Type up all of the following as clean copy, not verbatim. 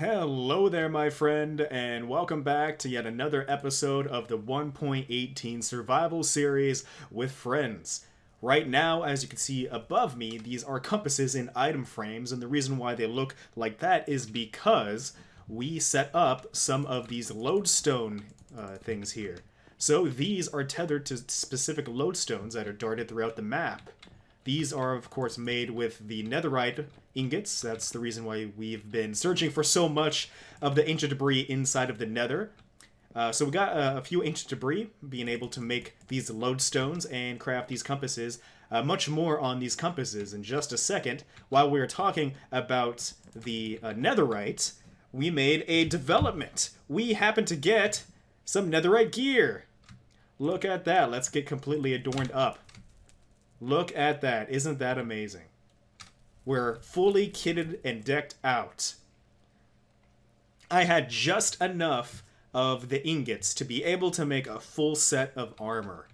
Hello there, my friend, and welcome back to yet another episode of the 1.18 Survival Series with friends. Right now, as you can see above me, these are compasses in item frames, and the reason why they look like that is because we set up some of these lodestone things here. So these are tethered to specific lodestones that are darted throughout the map. These are, of course, made with the Netherite ingots. That's the reason why we've been searching for so much of the ancient debris inside of the Nether. So we got a few ancient debris, being able to make these lodestones and craft these compasses. Much more on these compasses in just a second. While we were talking about the Netherite, we made a development. We happened to get some Netherite gear. Look at that. Let's get completely adorned up. Look at that. Isn't that amazing? We're fully kitted and decked out. I had just enough of the ingots to be able to make a full set of armor.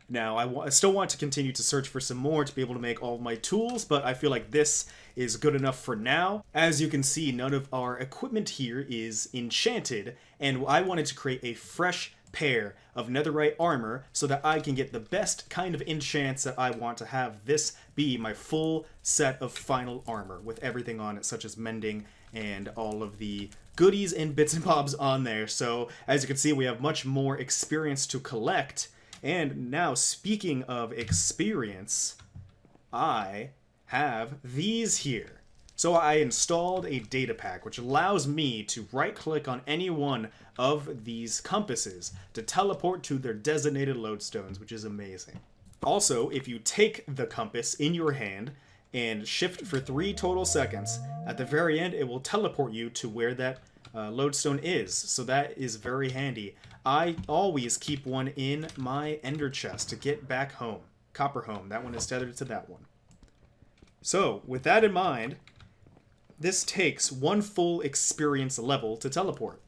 Now, I still want to continue to search for some more to be able to make all of my tools, but I feel like this is good enough for now. As you can see, none of our equipment here is enchanted, and I wanted to create a fresh pair of netherite armor so that I can get the best kind of enchants that I want to have this be my full set of final armor with everything on it, such as mending and all of the goodies and bits and bobs on there. So as you can see, we have much more experience to collect. And now, speaking of experience, I have these here. So I installed a datapack, which allows me to right-click on any one of these compasses to teleport to their designated lodestones, which is amazing. Also, if you take the compass in your hand and shift for 3 total seconds, at the very end it will teleport you to where that lodestone is. So that is very handy. I always keep one in my ender chest to get back home. Copper home. That one is tethered to that one. So, with that in mind, this takes 1 full experience level to teleport.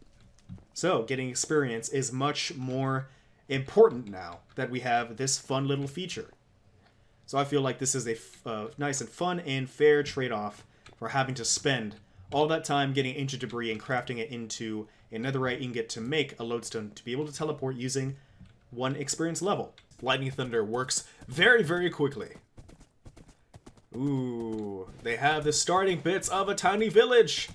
So, getting experience is much more important now that we have this fun little feature. So I feel like this is a nice and fun and fair trade-off for having to spend all that time getting ancient debris and crafting it into a netherite ingot to make a lodestone to be able to teleport using 1 experience level. Lightning Thunder works very, very quickly. Ooh, they have the starting bits of a tiny village.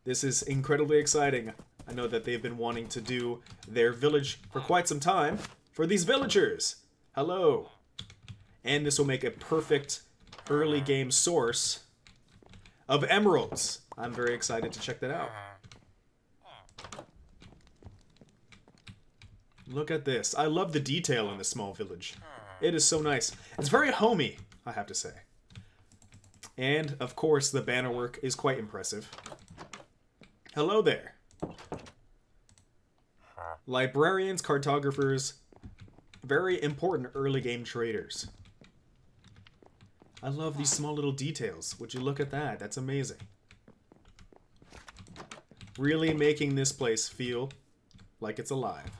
This is incredibly exciting. I know that they've been wanting to do their village for quite some time for these villagers. Hello. And this will make a perfect early game source of emeralds. I'm very excited to check that out. Look at this. I love the detail in this small village. It is so nice. It's very homey, I have to say. And, of course, the banner work is quite impressive. Hello there. Librarians, cartographers, very important early game traders. I love these small little details. Would you look at that? That's amazing. Really making this place feel like it's alive.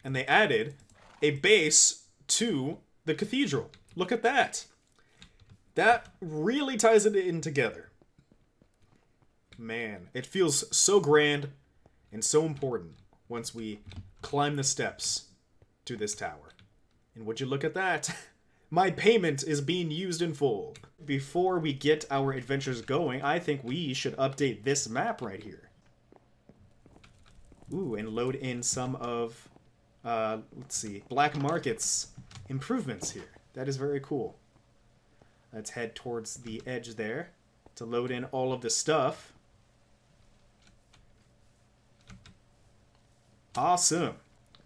And they added a base to the cathedral. Look at that. That really ties it in together. Man, it feels so grand and so important once we climb the steps to this tower. And would you look at that? My payment is being used in full. Before we get our adventures going, I think we should update this map right here. Ooh, and load in some of, let's see, BlvckMvrket's improvements here. That is very cool. Let's head towards the edge there to load in all of the stuff. Awesome.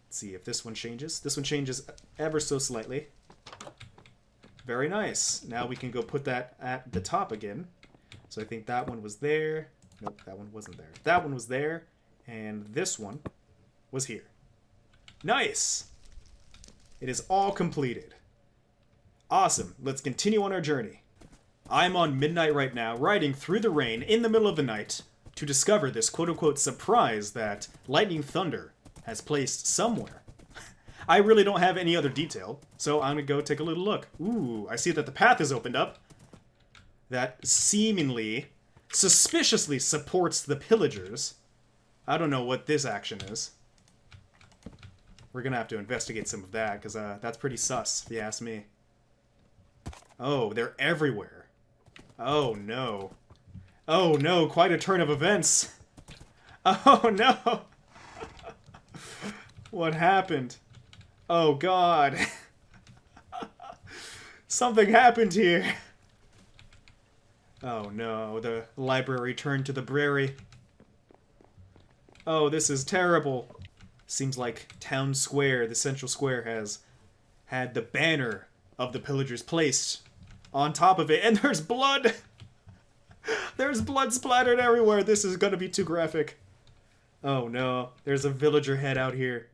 Let's see if this one changes. This one changes ever so slightly. Very nice. Now we can go put that at the top again. So I think that one was there. Nope, that one wasn't there. That one was there. And this one was here. Nice! It is all completed. Awesome. Let's continue on our journey. I'm on midnight right now, riding through the rain in the middle of the night to discover this quote-unquote surprise that Lightning Thunder has placed somewhere. I really don't have any other detail, so I'm gonna go take a little look. Ooh, I see that the path is opened up. that seemingly, suspiciously supports the pillagers. I don't know what this action is. We're gonna have to investigate some of that, because that's pretty sus, if you ask me. Oh, they're everywhere. Oh, no. Oh, no, quite a turn of events. Oh, no. What happened? Oh, God. Something happened here. Oh, no, the library turned to the brary. Oh, this is terrible. Seems like Town Square, the central square, has had the banner of the pillagers placed on top of it, and there's blood! There's blood splattered everywhere! This is gonna be too graphic. Oh no, there's a villager head out here.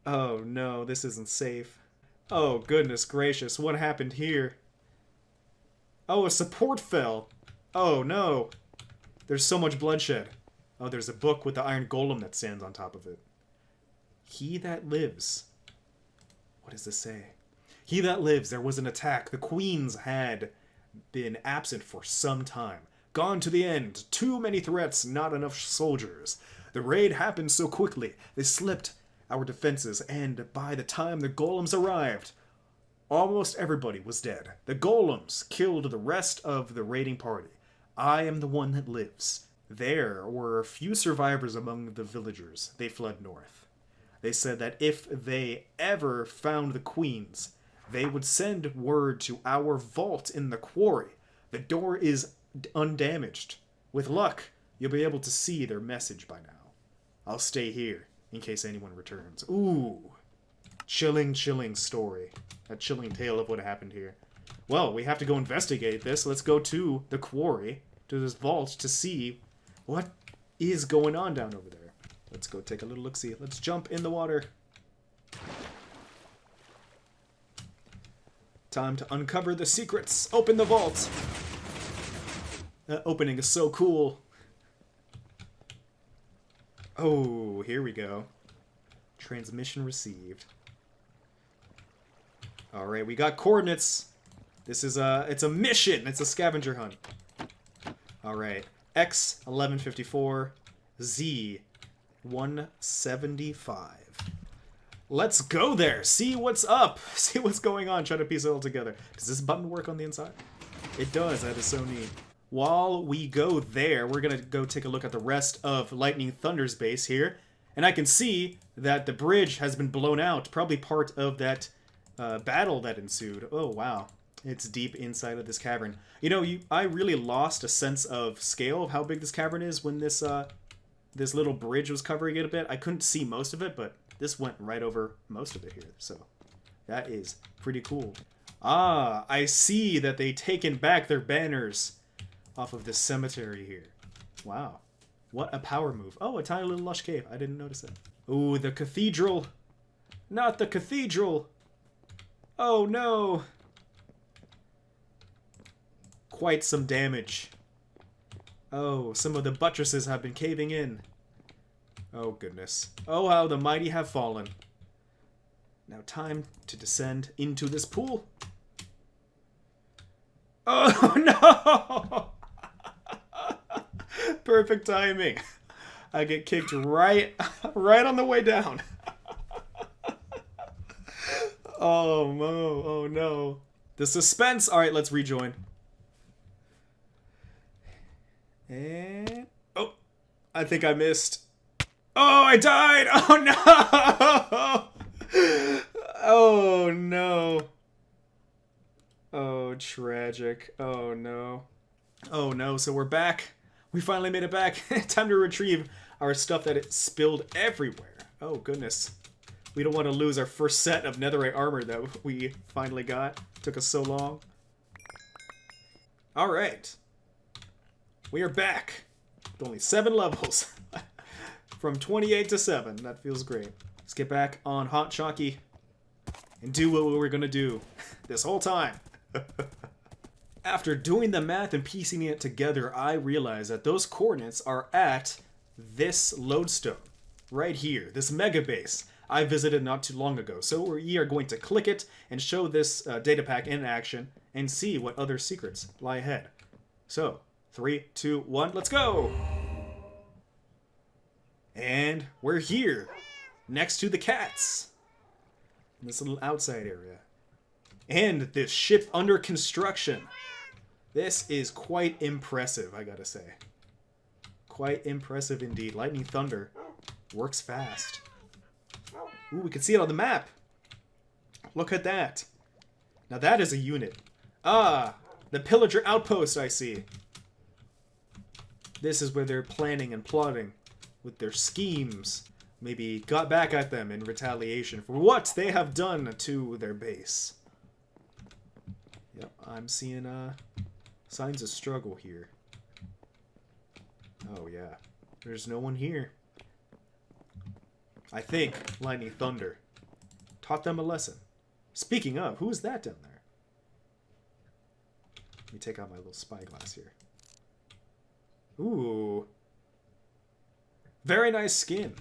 Oh no, this isn't safe. Oh goodness gracious, what happened here? Oh, a support fell! Oh no! There's so much bloodshed. Oh, there's a book with the iron golem that stands on top of it. He that lives. What does this say? He that lives, there was an attack. The queens had been absent for some time. Gone to the end. Too many threats, not enough soldiers. The raid happened so quickly. They slipped our defenses, and by the time the golems arrived, almost everybody was dead. The golems killed the rest of the raiding party. I am the one that lives. There were a few survivors among the villagers. They fled north. They said that if they ever found the queens, they would send word to our vault in the quarry. The door is undamaged. With luck, you'll be able to see their message by now. I'll stay here in case anyone returns. Ooh. Chilling, chilling story. A chilling tale of what happened here. Well, we have to go investigate this. Let's go to the quarry, to this vault, to see what is going on down over there. Let's go take a little look-see. Let's jump in the water. Time to uncover the secrets. Open the vault. That opening is so cool. Oh, here we go. Transmission received. Alright, we got coordinates. This is it's a mission. It's a scavenger hunt. Alright. X 1154, Z 175. Let's go there. See what's up. See what's going on. Try to piece it all together. Does this button work on the inside? It does. That is so neat. While we go there, we're going to go take a look at the rest of Lightning Thunder's base here. And I can see that the bridge has been blown out. Probably part of that battle that ensued. Oh, wow. It's deep inside of this cavern. You know, I really lost a sense of scale of how big this cavern is when this this little bridge was covering it a bit. I couldn't see most of it, but this went right over most of it here. So that is pretty cool. Ah, I see that they've taken back their banners off of this cemetery here. Wow. What a power move. Oh, a tiny little lush cave. I didn't notice it. Ooh, the cathedral. Not the cathedral. Oh, no. Quite some damage. Oh, some of the buttresses have been caving in. Oh, goodness. Oh, how the mighty have fallen. Now time to descend into this pool. Oh, no! Perfect timing. I get kicked right on the way down. Oh, no. Oh, no. The suspense. All right, let's rejoin. And... oh, I think I missed. Oh, I died! Oh, no! Oh, no. Oh, tragic. Oh, no. Oh, no. So we're back. We finally made it back. Time to retrieve our stuff that it spilled everywhere. Oh, goodness. We don't want to lose our first set of netherite armor that we finally got. Took us so long. All right. We are back. With only 7 levels. From 28 to 7. That feels great. Let's get back on Hot Chalky and do what we were going to do this whole time. After doing the math and piecing it together, I realized that those coordinates are at this lodestone. Right here. This mega base. I visited not too long ago. So we are going to click it and show this data pack in action and see what other secrets lie ahead. So, 3, 2, 1, let's go! And we're here, next to the cats, in this little outside area. And this ship under construction. This is quite impressive, I gotta say. Quite impressive indeed. Lightning Thunder works fast. Ooh, we can see it on the map. Look at that. Now that is a unit. Ah, the Pillager Outpost, I see. This is where they're planning and plotting with their schemes. Maybe got back at them in retaliation for what they have done to their base. Yep, I'm seeing signs of struggle here. Oh yeah, there's no one here. I think Lightning Thunder taught them a lesson. Speaking of, who is that down there? Let me take out my little spyglass here. Ooh. Very nice skin.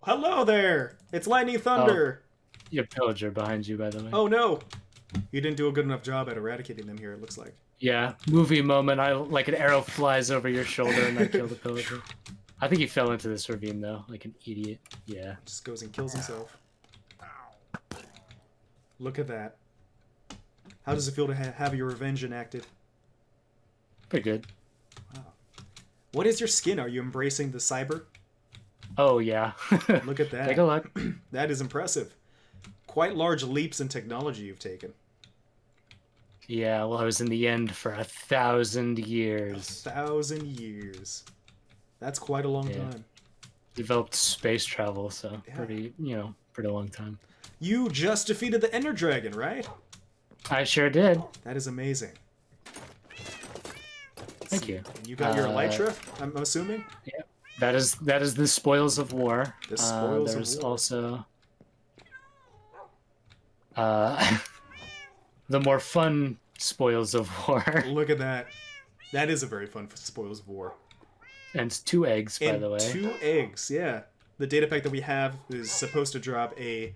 Hello there! It's Lightning Thunder! Oh, you have Pillager behind you, by the way. Oh no! You didn't do a good enough job at eradicating them here, it looks like. Yeah, movie moment. Like an arrow flies over your shoulder and I kill the Pillager. I think he fell into this ravine, though, like an idiot. Yeah. Just goes and kills himself. Look at that. How does it feel to have your revenge enacted? Pretty good. Wow. What is your skin? Are you embracing the cyber? Oh, yeah. Look at that. Take a look. That is impressive. Quite large leaps in technology you've taken. Yeah, well, I was in the end for 1,000 years. 1,000 years. That's quite a long time. Developed space travel, so pretty long time. You just defeated the Ender Dragon, right? I sure did. That is amazing. Thank you. And you got your Elytra, I'm assuming? Yeah. That is the spoils of war. The spoils of there's war. also the more fun spoils of war. Look at that. That is a very fun spoils of war. And 2 eggs, by the way. 2 eggs, yeah. The data pack that we have is supposed to drop a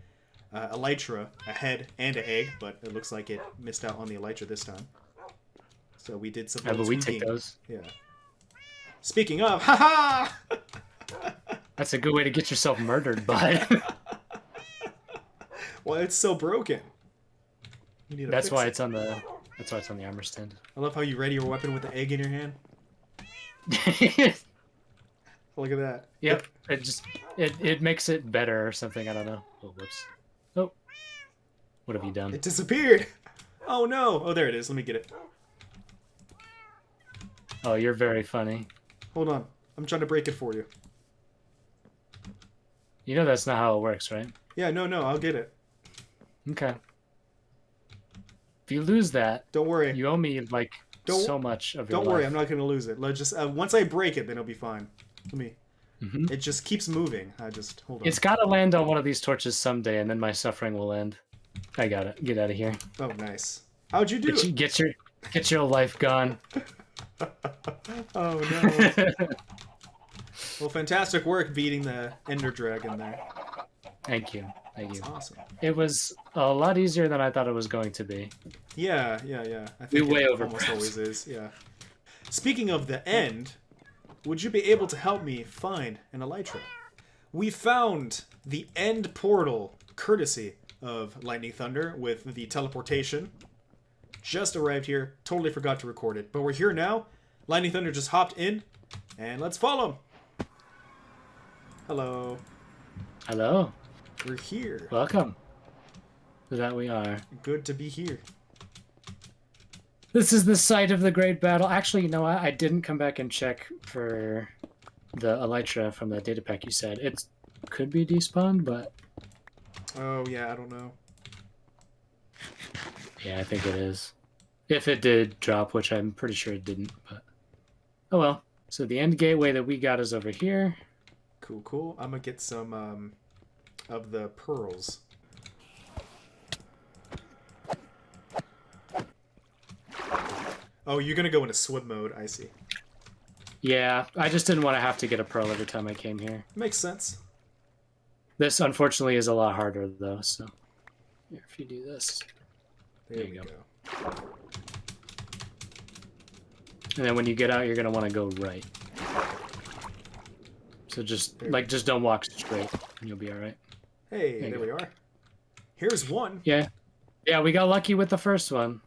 Elytra, a head, and an egg, but it looks like it missed out on the Elytra this time. So we did some. Yeah, but we take those. Yeah. Speaking of, haha! That's a good way to get yourself murdered, bud. Well, it's so broken. You need to That's fix why it. it's on the. That's why it's on the armor stand. I love how you ready your weapon with the egg in your hand. Look at that. Yep. It makes it better or something. I don't know. Oh, whoops. Oh. What have you done? It disappeared. Oh no. Oh, there it is. Let me get it. Oh, you're very funny. Hold on. I'm trying to break it for you. You know that's not how it works, right? Yeah, no, I'll get it. Okay. If you lose that, don't worry. You owe me like so much of your life. Don't worry, I'm not gonna lose it. Let's just once I break it, then it'll be fine. Let me. It just keeps moving. I just hold on. It's got to land on one of these torches someday, and then my suffering will end. I got it. Get out of here. Oh, nice. How'd you do it? Get your life gone. Oh no. Well, fantastic work beating the Ender Dragon there. Thank you. That's awesome. It was a lot easier than I thought it was going to be. Yeah. I think way it over almost always is, yeah. Speaking of the end, would you be able to help me find an Elytra? We found the end portal, courtesy of Lightning Thunder, with the teleportation. Just arrived here, totally forgot to record it, but we're here now. Lightning Thunder just hopped in, and let's follow him. Hello. Hello. We're here. Welcome. That we are. Good to be here. This is the site of the great battle. Actually, you know what? I didn't come back and check for the Elytra from the data pack you said. It could be despawned, but... Oh, yeah, I don't know. Yeah, I think it is. If it did drop, which I'm pretty sure it didn't, but... Oh well. So the end gateway that we got is over here. Cool. I'm gonna get some of the pearls. Oh, you're gonna go into swim mode, I see. Yeah, I just didn't want to have to get a pearl every time I came here. Makes sense. This, unfortunately, is a lot harder, though, so... Here, if you do this... There we go. And then when you get out, you're going to want to go right. So just, just don't walk straight, and you'll be all right. Hey, there we are. Here's one. Yeah. Yeah, we got lucky with the first one.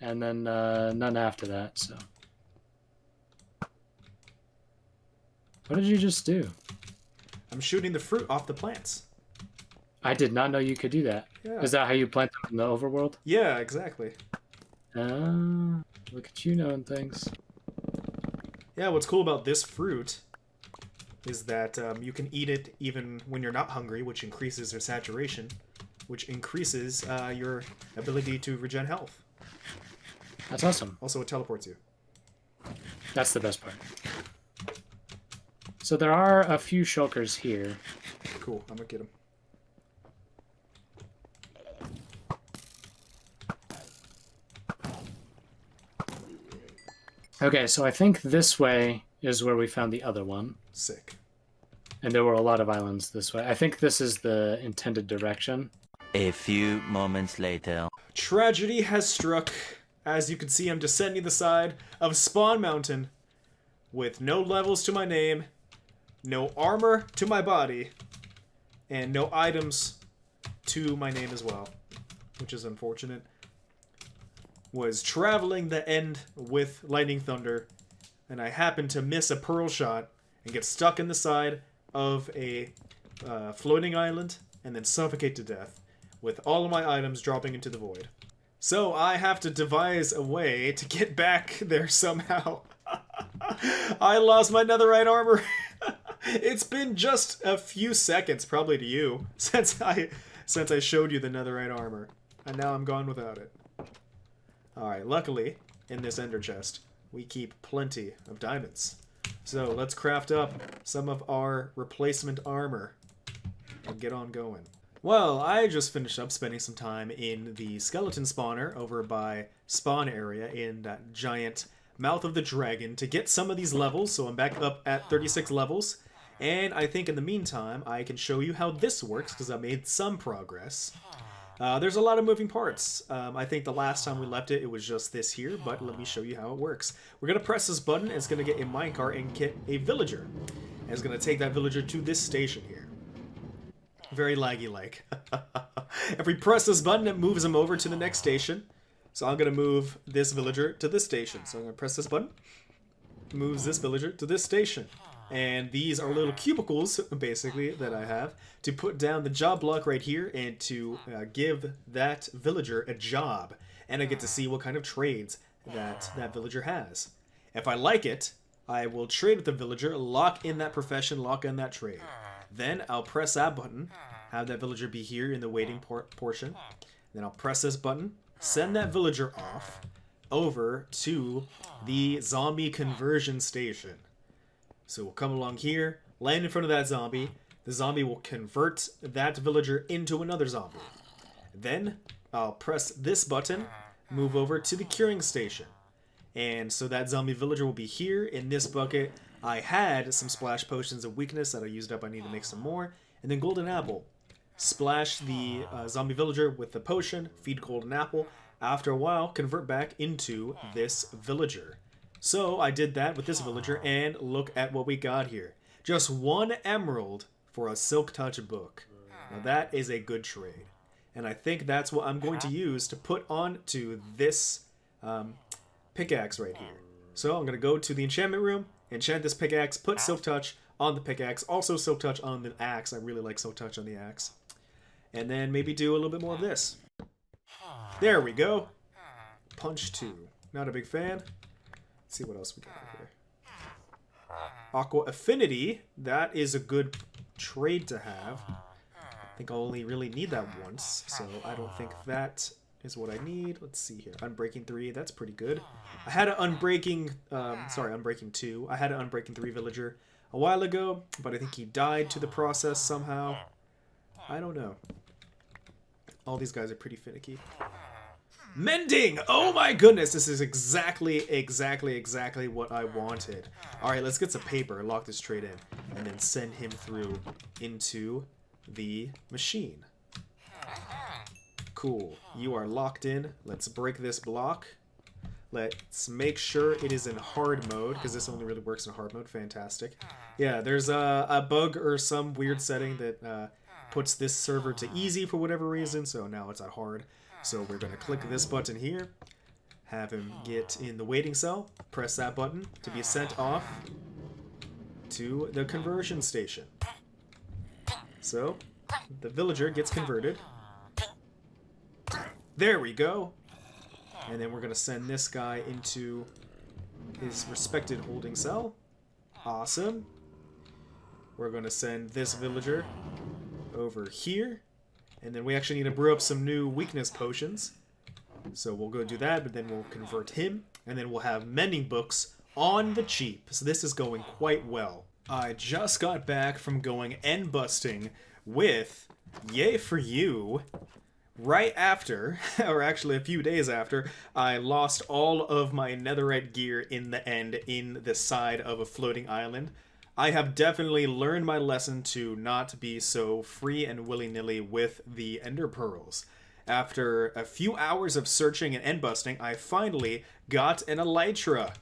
And then none after that, so... What did you just do? I'm shooting the fruit off the plants. I did not know you could do that. Yeah. Is that how you plant them in the overworld? Yeah, exactly. Look at you knowing things. Yeah, what's cool about this fruit is that you can eat it even when you're not hungry, which increases your saturation, which increases your ability to regen health. That's awesome. Also, it teleports you. That's the best part. So there are a few shulkers here. Cool, I'm gonna get them. Okay, so I think this way is where we found the other one. Sick. And there were a lot of islands this way. I think this is the intended direction. A few moments later. Tragedy has struck. As you can see, I'm descending the side of Spawn Mountain with no levels to my name, no armor to my body, and no items to my name as well, which is unfortunate. Was traveling the end with Lightning Thunder, and I happened to miss a pearl shot and get stuck in the side of a floating island and then suffocate to death, with all of my items dropping into the void. So I have to devise a way to get back there somehow. I lost my netherite armor. It's been just a few seconds, probably to you, since I showed you the netherite armor, and now I'm gone without it. Alright, luckily, in this ender chest, we keep plenty of diamonds. So let's craft up some of our replacement armor and get on going. Well, I just finished up spending some time in the skeleton spawner over by spawn area in that giant mouth of the dragon to get some of these levels, so I'm back up at 36 levels. And I think in the meantime, I can show you how this works, because I made some progress. There's a lot of moving parts. I think the last time we left it, it was just this here, but let me show you how it works. We're going to press this button, and it's going to get a minecart and get a villager. And it's going to take that villager to this station here. Very laggy-like. If we press this button, it moves him over to the next station. So I'm going to move this villager to this station. So I'm going to press this button. Moves this villager to this station. And these are little cubicles, basically, that I have to put down the job block right here and to give that villager a job. And I get to see what kind of trades that villager has. If I like it, I will trade with the villager, lock in that profession, lock in that trade. Then I'll press that button, have that villager be here in the waiting portion. Then I'll press this button, send that villager off over to the zombie conversion station. So we'll come along here, land in front of that zombie. The zombie will convert that villager into another zombie. Then I'll press this button, move over to the curing station. And so that zombie villager will be here in this bucket. I had some splash potions of weakness that I used up. I need to make some more. And then golden apple. Splash the zombie villager with the potion, feed golden apple. After a while, convert back into this villager. So I did that with this villager, and look at what we got here. Just 1 emerald for a silk touch book. Now that is a good trade. And I think that's what I'm going to use to put onto this pickaxe right here. So I'm going to go to the enchantment room, enchant this pickaxe, put silk touch on the pickaxe, also silk touch on the axe. I really like silk touch on the axe. And then maybe do a little bit more of this. There we go. Punch 2. Not a big fan. Let's see what else we got here. Aqua Affinity. That is a good trade to have. I think I only really need that once, so I don't think that is what I need. Let's see here. Unbreaking 3. That's pretty good. I had an Unbreaking... Unbreaking 2. I had an Unbreaking 3 villager a while ago, but I think he died to the process somehow. I don't know. All these guys are pretty finicky. Mending! Oh my goodness, this is exactly what I wanted. Alright, let's get some paper, lock this trade in, and then send him through into the machine. Cool. You are locked in. Let's break this block. Let's make sure it is in hard mode, because this only really works in hard mode. Fantastic. Yeah, there's a bug or some weird setting that puts this server to easy for whatever reason, so now it's at hard. So we're going to click this button here, have him get in the waiting cell, press that button to be sent off to the conversion station. So the villager gets converted. There we go. And then we're going to send this guy into his respected holding cell. Awesome. We're going to send this villager over here. And then we actually need to brew up some new weakness potions. So we'll go do that, but then we'll convert him. And then we'll have mending books on the cheap. So this is going quite well. I just got back from going end busting with, yay for you, right after, or actually a few days after, I lost all of my netherite gear in the end in the side of a floating island. I have definitely learned my lesson to not be so free and willy-nilly with the ender pearls. After a few hours of searching and end busting, I finally got an Elytra.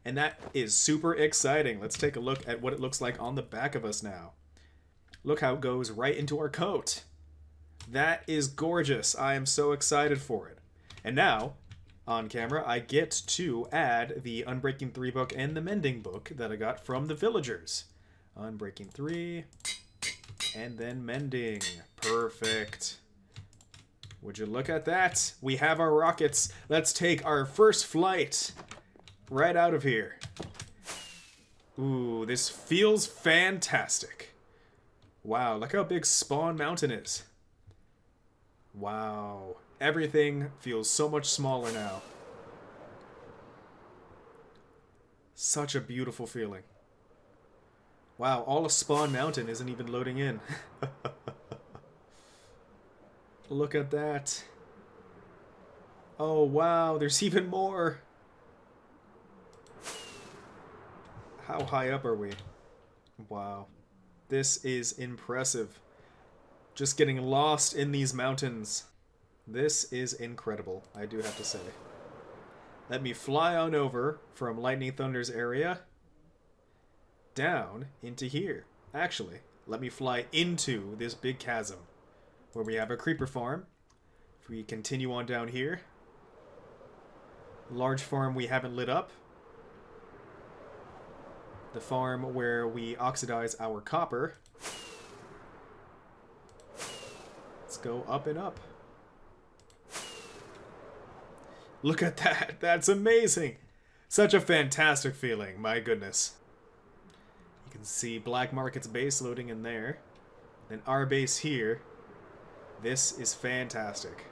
And that is super exciting. Let's take a look at what it looks like on the back of us now. Look how it goes right into our coat. That is gorgeous. I am so excited for it. And now, on camera, I get to add the Unbreaking 3 book and the Mending book that I got from the villagers. Unbreaking 3, and then Mending. Perfect. Would you look at that? We have our rockets. Let's take our first flight right out of here. Ooh, this feels fantastic. Wow, look how big Spawn Mountain is. Wow. Everything feels so much smaller now. Such a beautiful feeling. Wow, all of Spawn Mountain isn't even loading in. Look at that. Oh, wow, there's even more. How high up are we? Wow. This is impressive. Just getting lost in these mountains. This is incredible, I do have to say. Let me fly on over from Lightning Thunder's area down into here. Actually, let me fly into this big chasm where we have a creeper farm. If we continue on down here, large farm we haven't lit up. The farm where we oxidize our copper. Let's go up and up. Look at that. That's amazing. Such a fantastic feeling. My goodness. You can see BlvckMvrket's base loading in there. Then our base here. This is fantastic.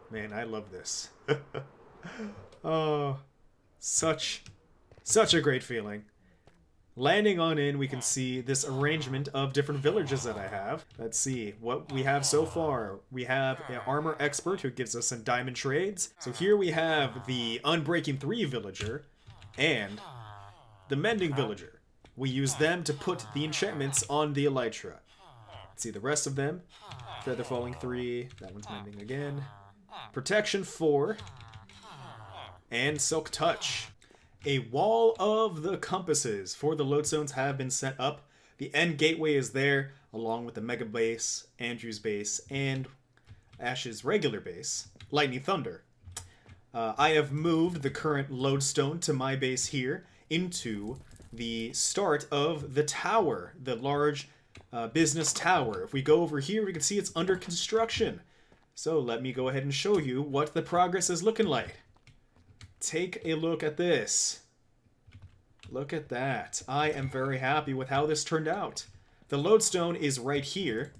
Man, I love this. Oh, such a great feeling. Landing on in, we can see this arrangement of different villages that I have. Let's see what we have so far. We have an armor expert who gives us some diamond trades. So here we have the Unbreaking 3 villager and the Mending villager. We use them to put the enchantments on the Elytra. Let's see the rest of them. Feather Falling 3. That one's Mending again. Protection 4. And Silk Touch. A wall of the compasses for the lodestones have been set up. The end gateway is there, along with the Mega base, Andrew's base, and Ash's regular base, Lightning Thunder. I have moved the current lodestone to my base here into the start of the tower, the large business tower. If we go over here, we can see it's under construction. So let me go ahead and show you what the progress is looking like. Take a look at this. Look at that. I am very happy with how this turned out. The lodestone is right here,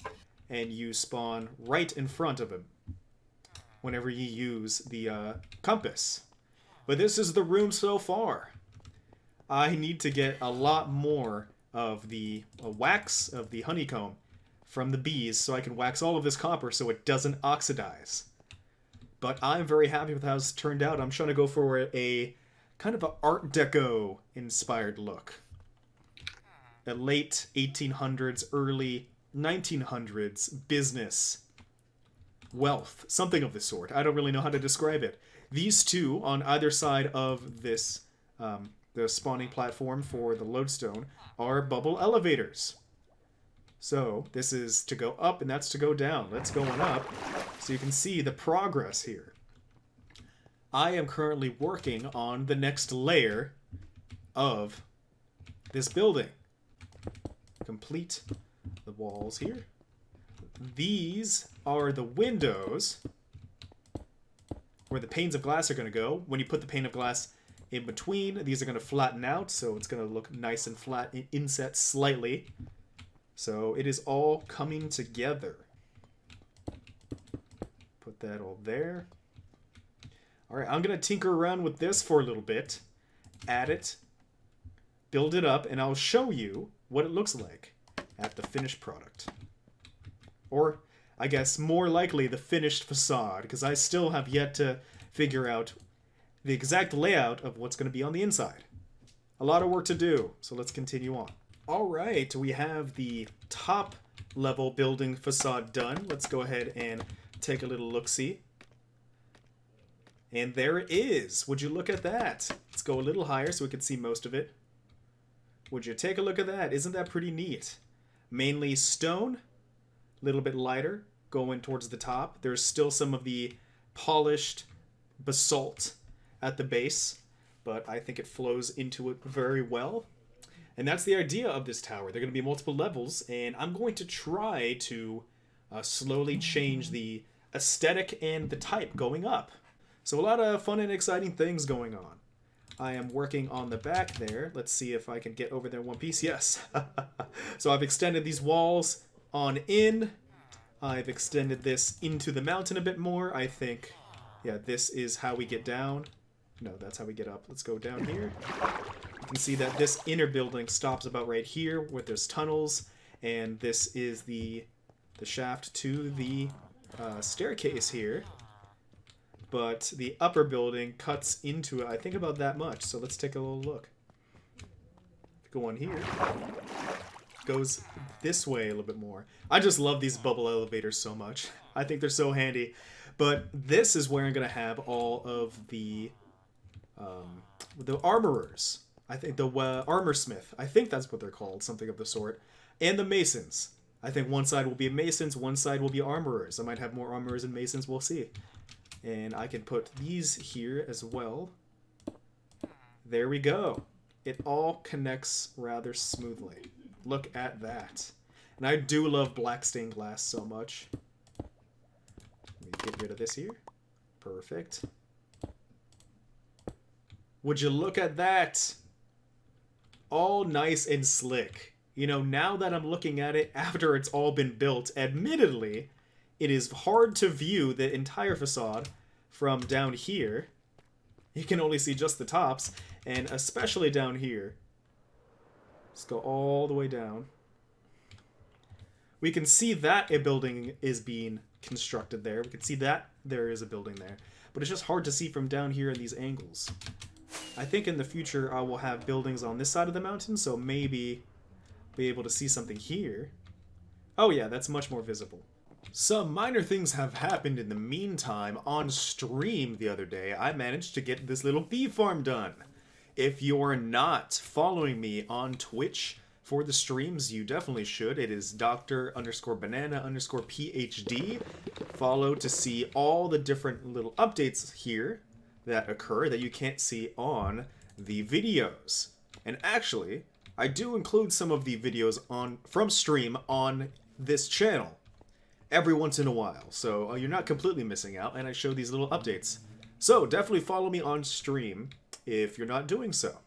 and you spawn right in front of him whenever you use the compass. But this is the room so far. I need to get a lot more of the wax of the honeycomb from the bees so I can wax all of this copper so it doesn't oxidize. but I'm very happy with how it's turned out. I'm trying to go for a kind of an Art Deco inspired look. A late 1800s, early 1900s business, wealth, something of the sort. I don't really know how to describe it. These two on either side of this, the spawning platform for the lodestone, are bubble elevators. So this is to go up and that's to go down. Let's go on up so you can see the progress here. I am currently working on the next layer of this building. Complete the walls here. These are the windows where the panes of glass are going to go. When you put the pane of glass in between, these are going to flatten out, so it's going to look nice and flat and inset slightly. So it is all coming together. Put that all there. Alright, I'm going to tinker around with this for a little bit. Add it. Build it up, and I'll show you what it looks like at the finished product. Or, I guess, more likely the finished facade, because I still have yet to figure out the exact layout of what's going to be on the inside. A lot of work to do, so let's continue on. Alright, we have the top level building facade done. Let's go ahead and take a little look-see. And there it is. Would you look at that? Let's go a little higher so we can see most of it. Would you take a look at that? Isn't that pretty neat? Mainly stone, a little bit lighter, going towards the top. There's still some of the polished basalt at the base, but I think it flows into it very well. And that's the idea of this tower. There are going to be multiple levels, and I'm going to try to slowly change the aesthetic and the type going up. So a lot of fun and exciting things going on. I am working on the back there. Let's see if I can get over there in one piece. Yes. So I've extended these walls on in. I've extended this into the mountain a bit more. I think, yeah, this is how we get down. No, that's how we get up. Let's go down here. You can see that this inner building stops about right here where there's tunnels, and this is the shaft to the staircase here. But the upper building cuts into it, I think, about that much. So let's take a little look. Go on here. Goes this way a little bit more. I just love these bubble elevators so much. I think they're so handy. But this is where I'm going to have all of the armorers. I think the armorsmith. I think that's what they're called, something of the sort. And the masons. I think one side will be masons, one side will be armorers. I might have more armorers and masons, we'll see. And I can put these here as well. There we go. It all connects rather smoothly. Look at that. And I do love black stained glass so much. Let me get rid of this here. Perfect. Would you look at that? All nice and slick. You know, now that I'm looking at it after it's all been built, admittedly, it is hard to view the entire facade from down here. You can only see just the tops, and especially down here. Let's go all the way down. We can see that a building is being constructed there. We can see that there is a building there. But it's just hard to see from down here in these angles. I think in the future I will have buildings on this side of the mountain, so maybe be able to see something here. Oh yeah, that's much more visible. Some minor things have happened in the meantime. On stream the other day, I managed to get this little bee farm done. If you're not following me on Twitch for the streams, you definitely should. It is Dr_banana_PhD. Follow to see all the different little updates here that occur that you can't see on the videos. And actually, I do include some of the videos from stream on this channel every once in a while, so you're not completely missing out, and I show these little updates. So definitely follow me on stream if you're not doing so.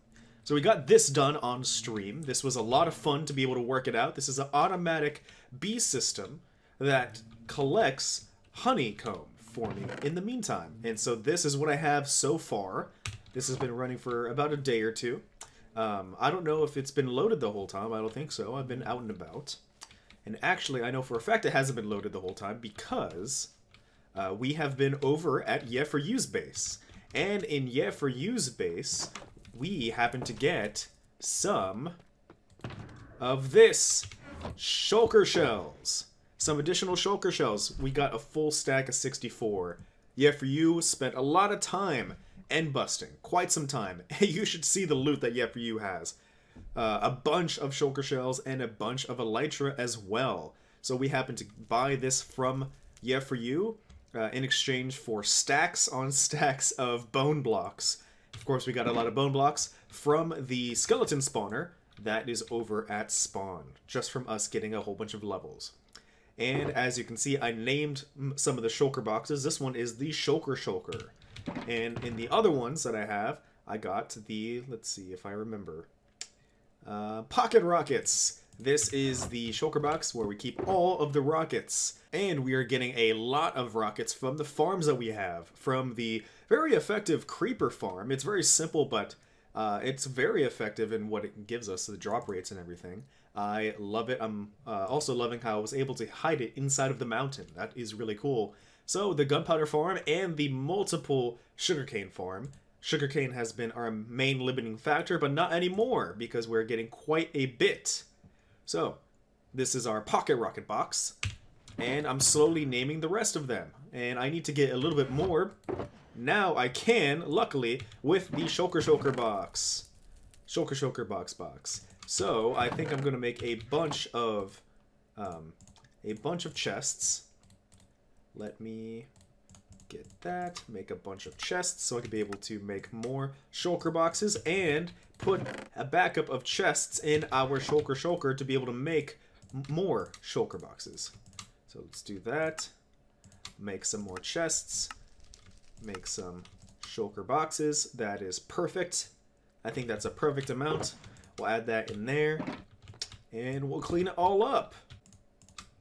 So we got this done on stream. This was a lot of fun to be able to work it out. This is an automatic bee system that collects honeycomb for me in the meantime. And so this is what I have so far. This has been running for about a day or two. I don't know if it's been loaded the whole time. I don't think so. I've been out and about. And actually, I know for a fact it hasn't been loaded the whole time because we have been over at Yeah For You's base. And in Yeah For You's base, we happen to get some of this. Shulker shells. Some additional shulker shells. We got a full stack of 64. Yeah For You spent a lot of time end busting. Quite some time. You should see the loot that Yeah For You has. A bunch of shulker shells and a bunch of elytra as well. So we happen to buy this from Yeah For You in exchange for stacks on stacks of bone blocks. Of course, we got a lot of bone blocks from the skeleton spawner that is over at spawn, just from us getting a whole bunch of levels. And as you can see, I named some of the shulker boxes. This one is the shulker. And in the other ones that I have, I got the, let's see if I remember, pocket rockets. This is the shulker box where we keep all of the rockets. And we are getting a lot of rockets from the farms that we have. From the very effective creeper farm. It's very simple, but it's very effective in what it gives us, the drop rates and everything. I love it. I'm also loving how I was able to hide it inside of the mountain. That is really cool. So the gunpowder farm and the multiple sugarcane farm. Sugarcane has been our main limiting factor, but not anymore because we're getting quite a bit. So this is our pocket rocket box, and I'm slowly naming the rest of them. And I need to get a little bit more. Now I can, luckily, with the shulker box. Shulker box. So I think I'm gonna make a bunch of chests. Let me get that. Make a bunch of chests so I can be able to make more shulker boxes and put a backup of chests in our shulker to be able to make more shulker boxes. So let's do that. Make some more chests. Make some shulker boxes. That is perfect. I think that's a perfect amount. We'll add that in there. And we'll clean it all up.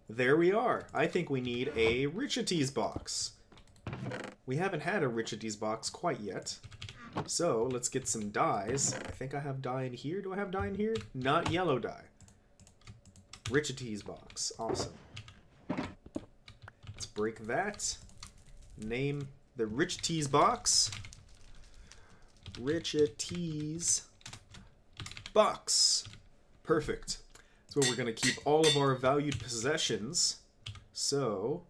There we are. I think we need a Richetes box. We haven't had a Richetes box quite yet. So let's get some dyes. I think I have dye in here. Do I have dye in here? Not yellow dye. Richetes box. Awesome. Let's break that. Name the Richetes box. Richetes box. Perfect. That's where we're going to keep all of our valued possessions. So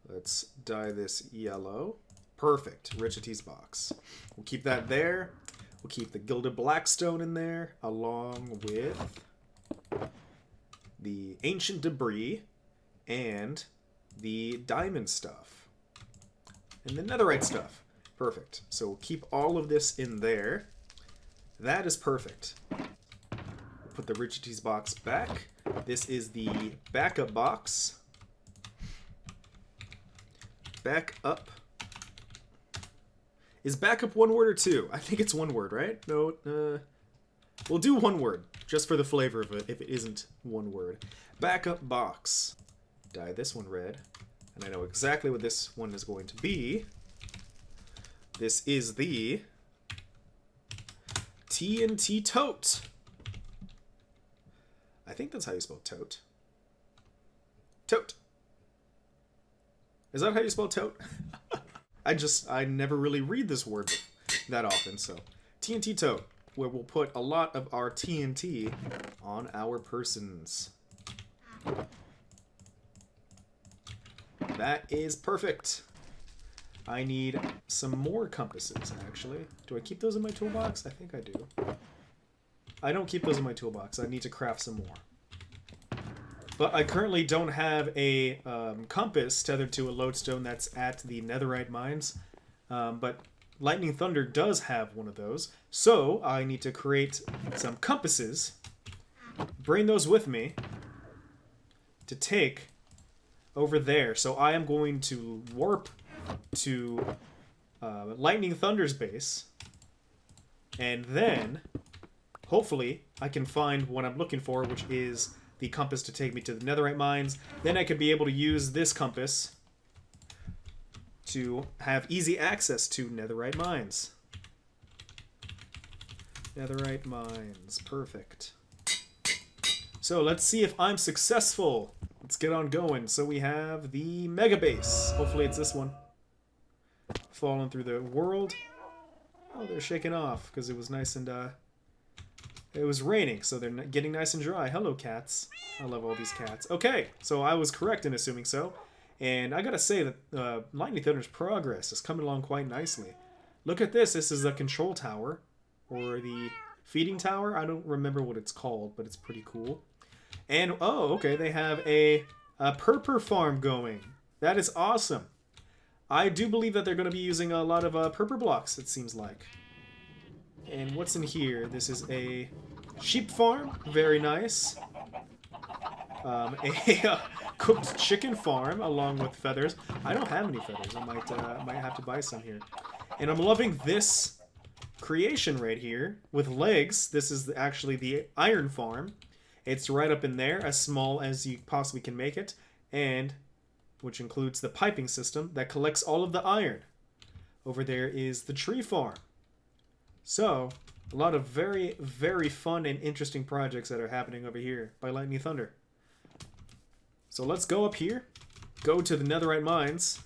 let's dye this yellow. Perfect. Richetes box. We'll keep that there. We'll keep the gilded blackstone in there along with the ancient debris and the diamond stuff and the netherite stuff. Perfect. So we'll keep all of this in there. That is perfect. We'll put the Richetes box back. This is the backup box. Backup. Is backup one word or two? I think it's one word, right? No, we'll do one word, just for the flavor of it, if it isn't one word. Backup box. Dye this one red. And I know exactly what this one is going to be. This is the TNT tote. I think that's how you spell tote. Tote. Is that how you spell tote? I never really read this word that often, so. TNT tote, where we'll put a lot of our TNT on our persons. That is perfect. I need some more compasses, actually. Do I keep those in my toolbox? I think I do. I don't keep those in my toolbox. I need to craft some more. But I currently don't have a compass tethered to a lodestone that's at the Netherite mines. But Lightning Thunder does have one of those. So I need to create some compasses. Bring those with me to take over there. So I am going to warp to Lightning Thunder's base. And then, hopefully, I can find what I'm looking for, which is the compass to take me to the Netherite mines. Then I could be able to use this compass to have easy access to Netherite mines. Netherite mines. Perfect. So let's see if I'm successful. Let's get on going. So we have the mega base. Hopefully it's this one. falling through the world. Oh, they're shaking off because it was nice and it was raining, so they're getting nice and dry. Hello, cats. I love all these cats. Okay, so I was correct in assuming so. And I gotta say that Lightning Thunder's progress is coming along quite nicely. Look at this. This is the control tower, or the feeding tower. I don't remember what it's called, but it's pretty cool. And, oh, okay, they have a purpur farm going. That is awesome. I do believe that they're going to be using a lot of purpur blocks, it seems like. And what's in here? This is a sheep farm. Very nice. A cooked chicken farm along with feathers. I don't have any feathers. I might have to buy some here. And I'm loving this creation right here with legs. This is actually the iron farm. It's right up in there, as small as you possibly can make it, and which includes the piping system that collects all of the iron. Over there is the tree farm. So, a lot of very, very fun and interesting projects that are happening over here by Lightning Thunder. So let's go up here, go to the Netherite mines,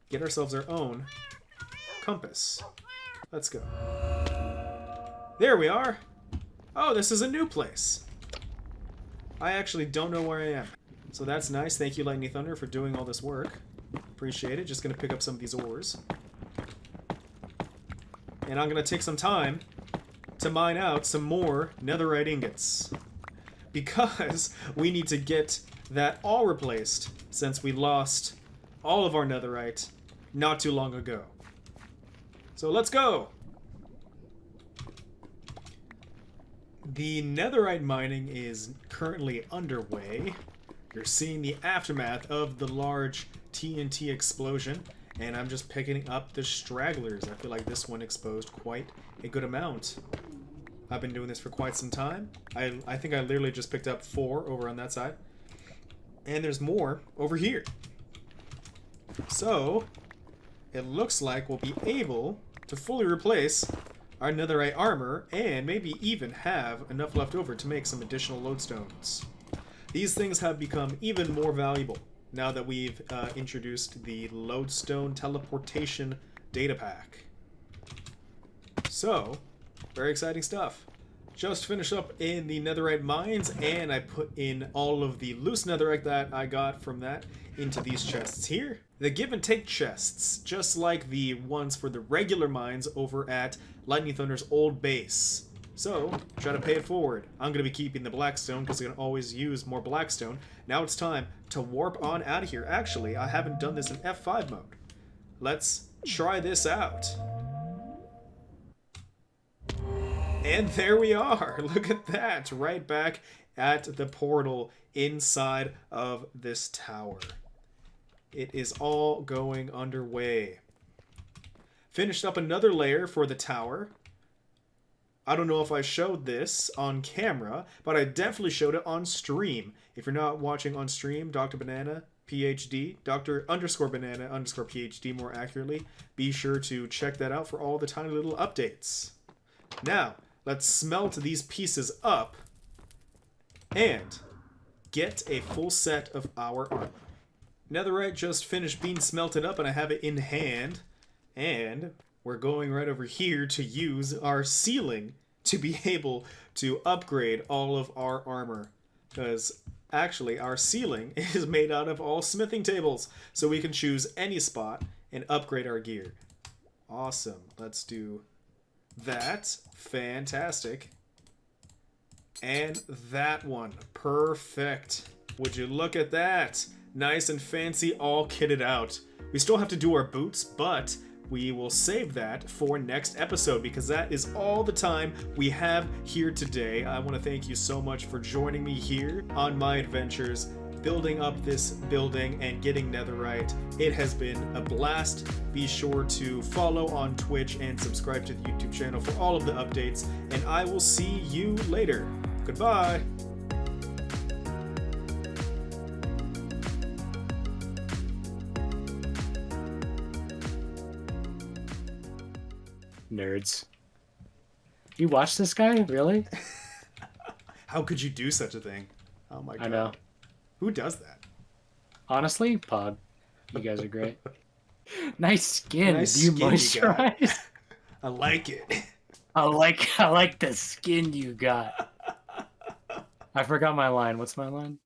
get ourselves our own compass. Let's go. There we are. Oh, this is a new place. I actually don't know where I am. So that's nice. Thank you, Lightning Thunder, for doing all this work. Appreciate it. Just going to pick up some of these ores. And I'm going to take some time to mine out some more netherite ingots. Because we need to get that all replaced, since we lost all of our netherite not too long ago. So let's go! The netherite mining is currently underway. You're seeing the aftermath of the large TNT explosion, and I'm just picking up the stragglers. I feel like this one exposed quite a good amount. I've been doing this for quite some time. I think I literally just picked up 4 over on that side. And there's more over here. So, it looks like we'll be able to fully replace our netherite armor and maybe even have enough left over to make some additional lodestones. These things have become even more valuable now that we've introduced the lodestone teleportation datapack. So, very exciting stuff. Just finished up in the netherite mines, and I put in all of the loose netherite that I got from that into these chests here. The give and take chests, just like the ones for the regular mines over at Lightning Thunder's old base. So, try to pay it forward. I'm going to be keeping the blackstone because I can always use more blackstone. Now it's time to warp on out of here. Actually, I haven't done this in F5 mode. Let's try this out. And there we are. Look at that. Right back at the portal inside of this tower. It is all going underway. Finished up another layer for the tower. I don't know if I showed this on camera, but I definitely showed it on stream. If you're not watching on stream, Dr. Banana PhD, Dr_Banana_PhD more accurately, be sure to check that out for all the tiny little updates. Now, let's smelt these pieces up and get a full set of our armor. Netherite just finished being smelted up and I have it in hand. And we're going right over here to use our ceiling to be able to upgrade all of our armor. Because actually our ceiling is made out of all smithing tables. So we can choose any spot and upgrade our gear. Awesome. Let's do that. Fantastic. And that one. Perfect. Would you look at that? Nice and fancy, all kitted out. We still have to do our boots, but we will save that for next episode because that is all the time we have here today. I want to thank you so much for joining me here on my adventures, building up this building and getting netherite. It has been a blast. Be sure to follow on Twitch and subscribe to the YouTube channel for all of the updates, and I will see you later. Goodbye. Nerds. You watch this guy? Really? How could you do such a thing? Oh my god. I know. Who does that? Honestly, Pod. You guys are great. Nice skin. Nice Do you skin you got. moisturize? I like it. I like the skin you got. I forgot my line. What's my line?